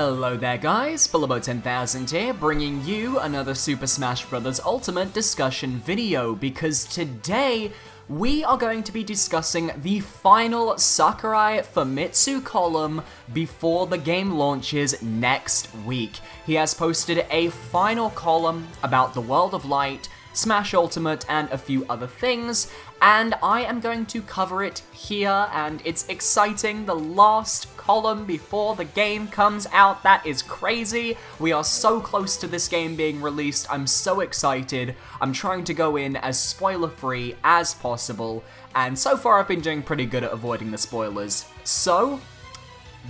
Hello there guys, Bulabo10000 here, bringing you another Super Smash Bros. Ultimate discussion video, because today we are going to be discussing the final Sakurai FAMITSU column before the game launches next week. He has posted a final column about the World of Light, Smash Ultimate, and a few other things, and I am going to cover it here, and it's exciting. The last column before the game comes out. That is crazy. We are so close to this game being released. I'm so excited. I'm trying to go in as spoiler-free as possible, and so far I've been doing pretty good at avoiding the spoilers. So,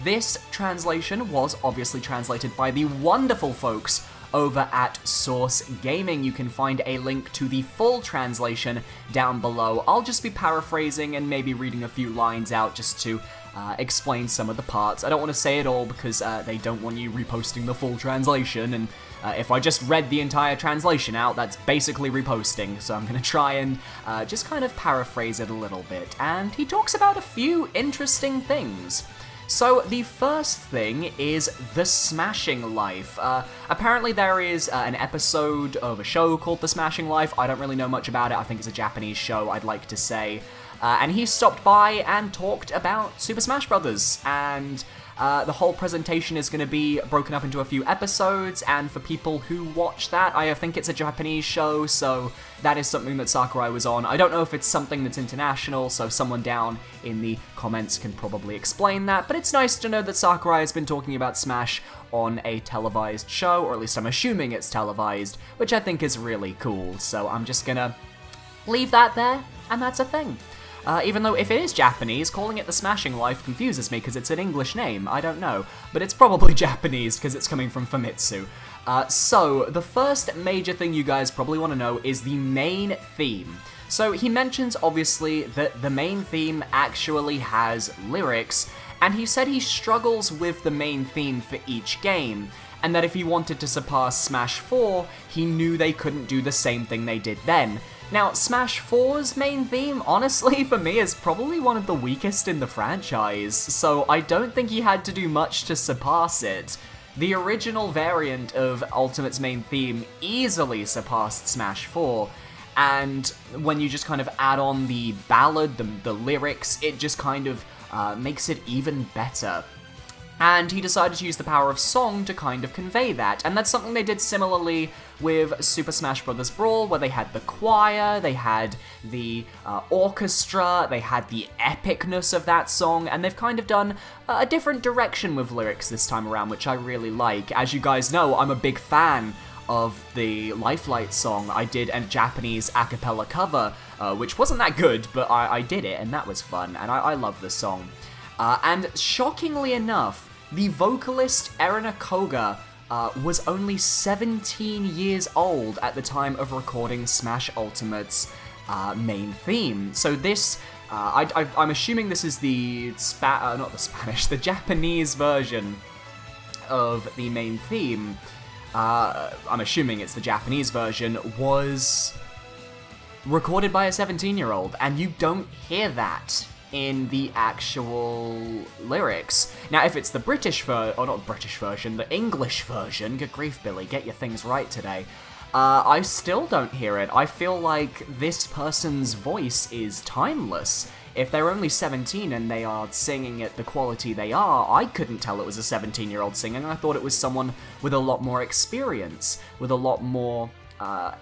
this translation was obviously translated by the wonderful folks over at Source Gaming. You can find a link to the full translation down below. I'll just be paraphrasing and maybe reading a few lines out just to explain some of the parts. I don't want to say it all because they don't want you reposting the full translation, and if I just read the entire translation out, that's basically reposting, so I'm going to try and just kind of paraphrase it a little bit. And he talks about a few interesting things. So, the first thing is the Smashing Life. Apparently there is an episode of a show called The Smashing Life. I don't really know much about it. I think it's a Japanese show, I'd like to say. And he stopped by and talked about Super Smash Bros. And the whole presentation is going to be broken up into a few episodes, and for people who watch that, I think it's a Japanese show, so that is something that Sakurai was on. I don't know if it's something that's international, so someone down in the comments can probably explain that, but it's nice to know that Sakurai has been talking about Smash on a televised show, or at least I'm assuming it's televised, which I think is really cool, so I'm just gonna leave that there, and that's a thing. Even though if it is Japanese, calling it the Smashing Life confuses me because it's an English name, I don't know. But it's probably Japanese because it's coming from FAMITSU. So, the first major thing you guys probably want to know is the main theme. So, he mentions, obviously, that the main theme actually has lyrics, and he said he struggles with the main theme for each game, and that if he wanted to surpass Smash 4, he knew they couldn't do the same thing they did then. Now, Smash 4's main theme, honestly, for me, is probably one of the weakest in the franchise, so I don't think he had to do much to surpass it. The original variant of Ultimate's main theme easily surpassed Smash 4, and when you just kind of add on the ballad, the lyrics, it just kind of makes it even better. And he decided to use the power of song to kind of convey that, and that's something they did similarly with Super Smash Bros. Brawl, where they had the choir, they had the orchestra, they had the epicness of that song, and they've kind of done a different direction with lyrics this time around, which I really like. As you guys know, I'm a big fan of the Lifelight song. I did a Japanese a cappella cover, which wasn't that good, but I did it, and that was fun, and I love the song. And shockingly enough, the vocalist Erina Koga was only 17 years old at the time of recording Smash Ultimate's main theme. So this, I'm assuming this is the the Japanese version of the main theme. I'm assuming it's the Japanese version, was recorded by a 17-year-old, and you don't hear that in the actual lyrics. Now, if it's the the English version, good grief, Billy, get your things right today, I still don't hear it. I feel like this person's voice is timeless. If they're only 17 and they are singing at the quality they are, I couldn't tell it was a 17-year-old singing. I thought it was someone with a lot more experience, with a lot more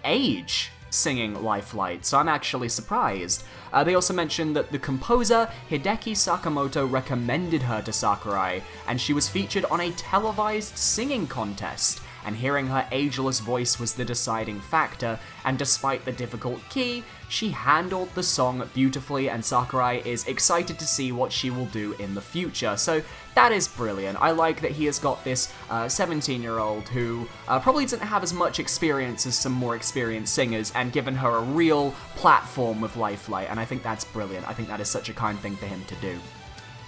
age, singing Lifelight, so I'm actually surprised. They also mentioned that the composer, Hideki Sakamoto, recommended her to Sakurai, and she was featured on a televised singing contest, and hearing her ageless voice was the deciding factor, and despite the difficult key, she handled the song beautifully, and Sakurai is excited to see what she will do in the future. So that is brilliant. I like that he has got this 17-year-old who probably doesn't have as much experience as some more experienced singers, and given her a real platform with Lifelight, and I think that's brilliant. I think that is such a kind thing for him to do.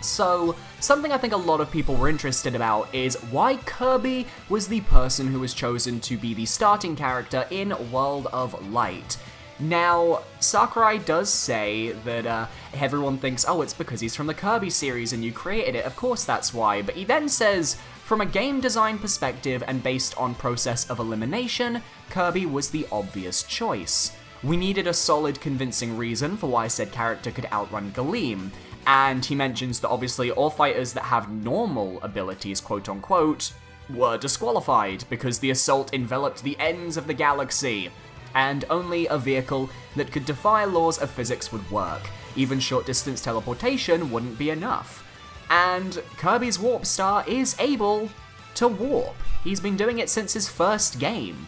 So, something I think a lot of people were interested about is why Kirby was the person who was chosen to be the starting character in World of Light. Now, Sakurai does say that everyone thinks, oh, it's because he's from the Kirby series and you created it, of course that's why, but he then says, From a game design perspective and based on process of elimination, Kirby was the obvious choice. We needed a solid, convincing reason for why said character could outrun Galeem, and he mentions that obviously all fighters that have normal abilities, quote-unquote, were disqualified because the assault enveloped the ends of the galaxy, and only a vehicle that could defy laws of physics would work. Even short-distance teleportation wouldn't be enough. And Kirby's Warp Star is able to warp. He's been doing it since his first game,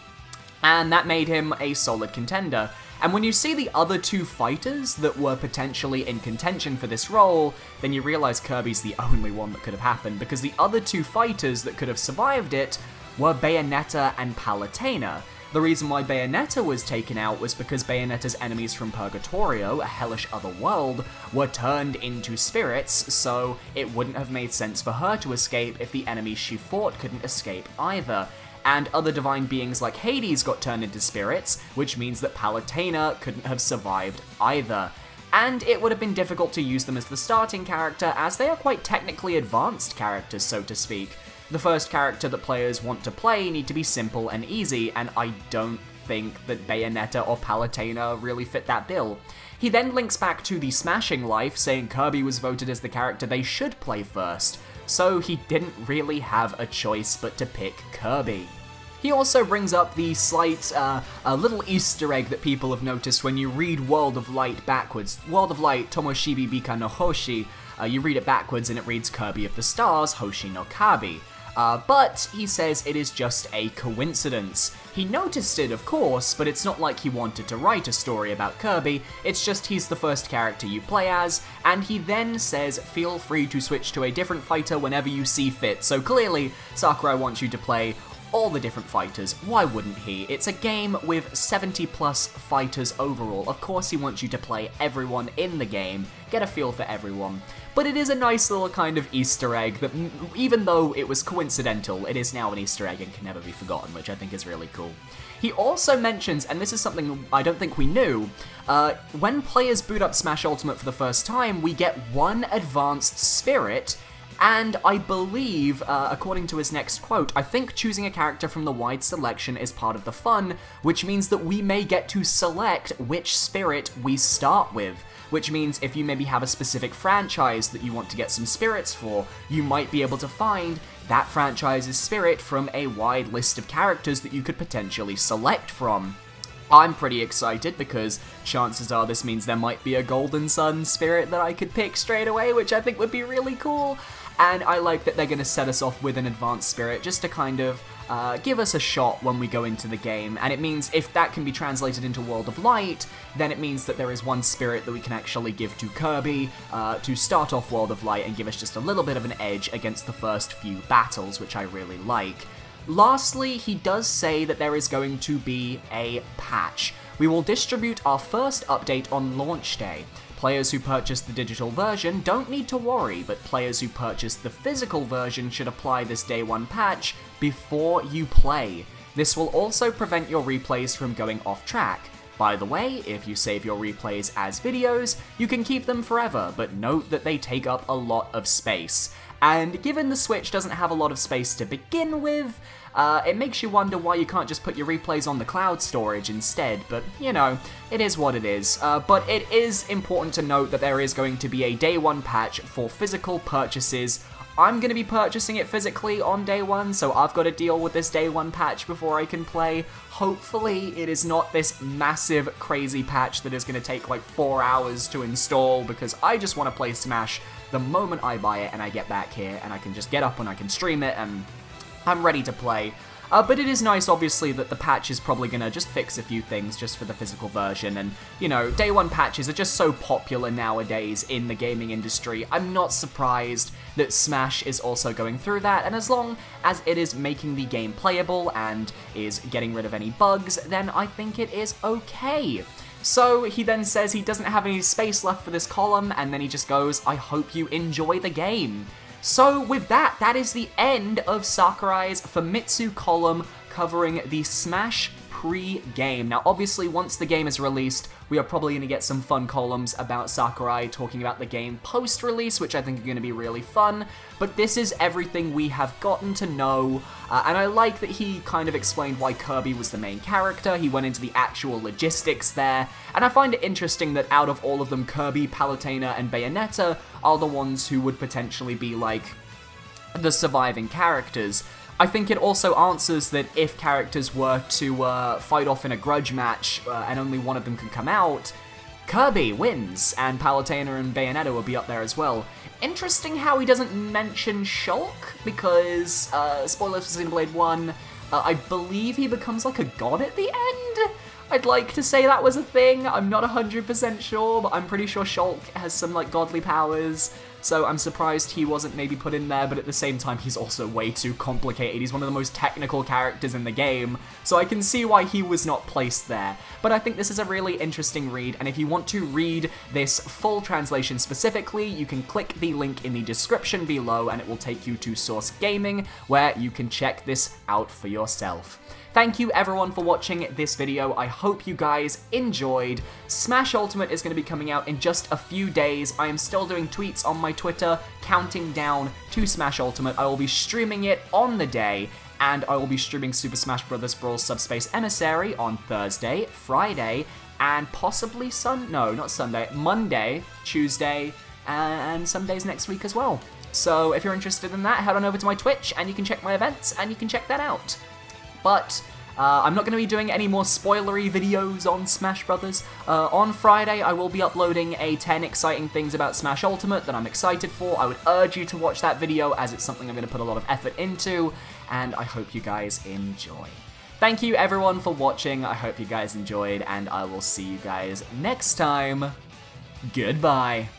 and that made him a solid contender. And when you see the other two fighters that were potentially in contention for this role, then you realize Kirby's the only one that could have happened, because the other two fighters that could have survived it were Bayonetta and Palutena. The reason why Bayonetta was taken out was because Bayonetta's enemies from Purgatorio, a hellish other world, were turned into spirits, so it wouldn't have made sense for her to escape if the enemies she fought couldn't escape either. And other divine beings like Hades got turned into spirits, which means that Palutena couldn't have survived either. And it would have been difficult to use them as the starting character, as they are quite technically advanced characters, so to speak. The first character that players want to play need to be simple and easy, and I don't think that Bayonetta or Palutena really fit that bill. He then links back to the Smashing Life, saying Kirby was voted as the character they should play first, so he didn't really have a choice but to pick Kirby. He also brings up the slight, little Easter egg that people have noticed when you read World of Light backwards. World of Light, Tomoshibi Bika no Hoshi, you read it backwards and it reads Kirby of the Stars, Hoshi no Kabi. But he says it is just a coincidence. He noticed it, of course, but it's not like he wanted to write a story about Kirby, it's just he's the first character you play as, and he then says feel free to switch to a different fighter whenever you see fit. So clearly, Sakurai wants you to play all the different fighters. Why wouldn't he? It's a game with 70 plus fighters overall. Of course he wants you to play everyone in the game, get a feel for everyone. But it is a nice little kind of Easter egg that, even though it was coincidental, it is now an Easter egg and can never be forgotten, which I think is really cool. He also mentions, and this is something I don't think we knew, when players boot up Smash Ultimate for the first time, we get one advanced spirit. And I believe, according to his next quote, I think choosing a character from the wide selection is part of the fun, which means that we may get to select which spirit we start with. Which means if you maybe have a specific franchise that you want to get some spirits for, you might be able to find that franchise's spirit from a wide list of characters that you could potentially select from. I'm pretty excited because chances are this means there might be a Golden Sun spirit that I could pick straight away, which I think would be really cool. And I like that they're going to set us off with an advanced spirit just to kind of give us a shot when we go into the game. And it means if that can be translated into World of Light, then it means that there is one spirit that we can actually give to Kirby to start off World of Light and give us just a little bit of an edge against the first few battles, which I really like. Lastly, he does say that there is going to be a patch. We will distribute our first update on launch day. Players who purchase the digital version don't need to worry, but players who purchase the physical version should apply this day one patch before you play. This will also prevent your replays from going off track. By the way, if you save your replays as videos, you can keep them forever, but note that they take up a lot of space. And given the Switch doesn't have a lot of space to begin with, it makes you wonder why you can't just put your replays on the cloud storage instead, but, you know, it is what it is. But it is important to note that there is going to be a day one patch for physical purchases. I'm going to be purchasing it physically on day one, so I've got to deal with this day one patch before I can play. Hopefully it is not this massive, crazy patch that is going to take like 4 hours to install, because I just want to play Smash the moment I buy it and I get back here and I can just get up and I can stream it and I'm ready to play. But it is nice, obviously, that the patch is probably going to just fix a few things just for the physical version, and, you know, day one patches are just so popular nowadays in the gaming industry. I'm not surprised that Smash is also going through that, and as long as it is making the game playable and is getting rid of any bugs, then I think it is okay. So he then says he doesn't have any space left for this column, and then he just goes, I hope you enjoy the game. So with that, that is the end of Sakurai's Famitsu column covering the Smash pre-game. Now, obviously, once the game is released, we are probably going to get some fun columns about Sakurai talking about the game post-release, which I think are going to be really fun, but this is everything we have gotten to know, and I like that he kind of explained why Kirby was the main character. He went into the actual logistics there, and I find it interesting that out of all of them, Kirby, Palutena, and Bayonetta are the ones who would potentially be, like, the surviving characters. I think it also answers that if characters were to fight off in a grudge match and only one of them can come out, Kirby wins, and Palutena and Bayonetta will be up there as well. Interesting how he doesn't mention Shulk, because, spoilers for Xenoblade 1, I believe he becomes like a god at the end? I'd like to say that was a thing, I'm not 100% sure, but I'm pretty sure Shulk has some, like, godly powers, so I'm surprised he wasn't maybe put in there, but at the same time, he's also way too complicated. He's one of the most technical characters in the game, so I can see why he was not placed there. But I think this is a really interesting read, and if you want to read this full translation specifically, you can click the link in the description below, and it will take you to Source Gaming, where you can check this out for yourself. Thank you everyone for watching this video. I hope you guys enjoyed. Smash Ultimate is going to be coming out in just a few days. I am still doing tweets on my Twitter counting down to Smash Ultimate. I will be streaming it on the day, and I will be streaming Super Smash Bros. Brawl Subspace Emissary on Thursday, Friday, and possibly Monday, Tuesday, and some days next week as well. So if you're interested in that, head on over to my Twitch, and you can check my events, and you can check that out. But I'm not going to be doing any more spoilery videos on Smash Brothers. On Friday, I will be uploading a 10 exciting things about Smash Ultimate that I'm excited for. I would urge you to watch that video, as it's something I'm going to put a lot of effort into, and I hope you guys enjoy. Thank you everyone for watching, I hope you guys enjoyed, and I will see you guys next time. Goodbye.